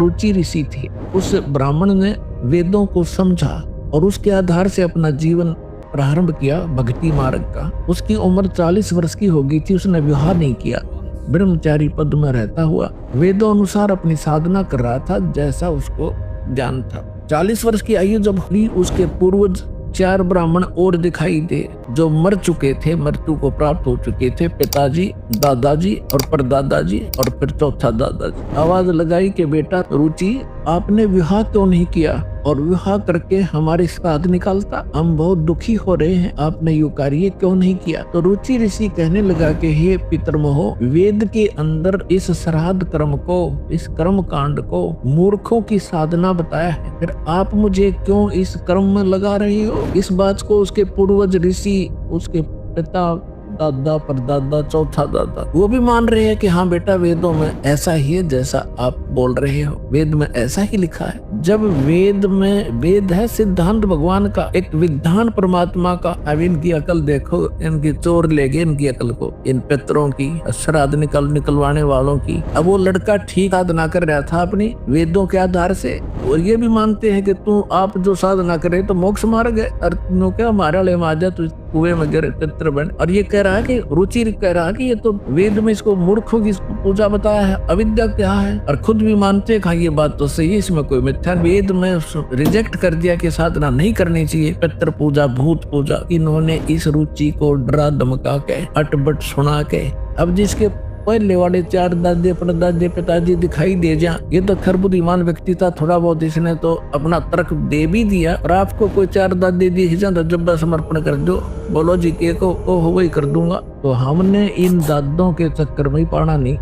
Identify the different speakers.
Speaker 1: रुचि ऋषि थे। उस ब्राह्मण ने वेदों को समझा और उसके आधार से अपना जीवन प्रारंभ किया भक्ति मार्ग का। उसकी उम्र 40 वर्ष की हो गई थी, उसने विवाह नहीं किया, ब्रह्मचारी पद में रहता हुआ वेदों अनुसार अपनी साधना कर रहा था जैसा उसको ज्ञान था। 40 वर्ष की आयु जब हुई, उसके पूर्वज 4 ब्राह्मण और दिखाई दे जो मर चुके थे, मृत्यु को प्राप्त हो चुके थे, पिताजी, दादाजी और परदादाजी और फिर चौथा दादाजी। आवाज लगाई कि बेटा रुचि, आपने विवाह क्यों नहीं किया और विवाह करके हमारी श्राद्ध निकालता, हम बहुत दुखी हो रहे हैं, आपने यू कार्य क्यों नहीं किया। तो रुचि ऋषि कहने लगा कि हे पितरमोहो, वेद के अंदर इस श्राद्ध कर्म को, इस कर्म कांड को मूर्खों की साधना बताया है, फिर आप मुझे क्यों इस कर्म में लगा रही हो। इस बात को उसके पूर्वज ऋषि, उसके पिता, दादा, परदादा, चौथा दादा वो भी मान रहे हैं कि हाँ बेटा वेदों में ऐसा ही है जैसा आप बोल रहे हो, वेद में ऐसा ही लिखा है। जब वेद में, वेद है सिद्धांत भगवान का, एक विधान परमात्मा का। अब इनकी अकल देखो, इनकी चोर ले गए इनकी अकल को, इन पितरों की, श्राद्ध निकलवाने वालों की। अब वो लड़का ठीक साधना कर रहा था अपनी वेदों के आधार से, और ये भी मानते हैं कि तू आप जो साधना करे तो मोक्ष मार्ग है, और तू क्या हमारा ले माजा तू कुएं में गिर पितर बन। और ये कह रहा है कि रुचि कह रहा है कि ये तो वेद में इसको मूर्खों की पूजा बताया है, अविद्या क्या है, और खुद भी मानते हैं ये बात तो सही है, इसमें कोई मिथ्या। वेद में रिजेक्ट कर दिया कि साधना नहीं करनी चाहिए, पितर पूजा, भूत पूजा। इन्होंने इस रुचि को डरा धमका के, अटबट सुना के, अब जिसके पहले वाले 4 दादे, परदादे, पिताजी दिखाई दे जा, ये तो खरबुद्धिमान व्यक्ति था, थोड़ा बहुत इसने तो अपना तर्क दे भी दिया। और आपको कोई 4 दादे दी तो जब समर्पण कर दो, बोलो जी के को वही कर दूंगा। तो हमने इन दादों के चक्कर में ही पड़ा नहीं।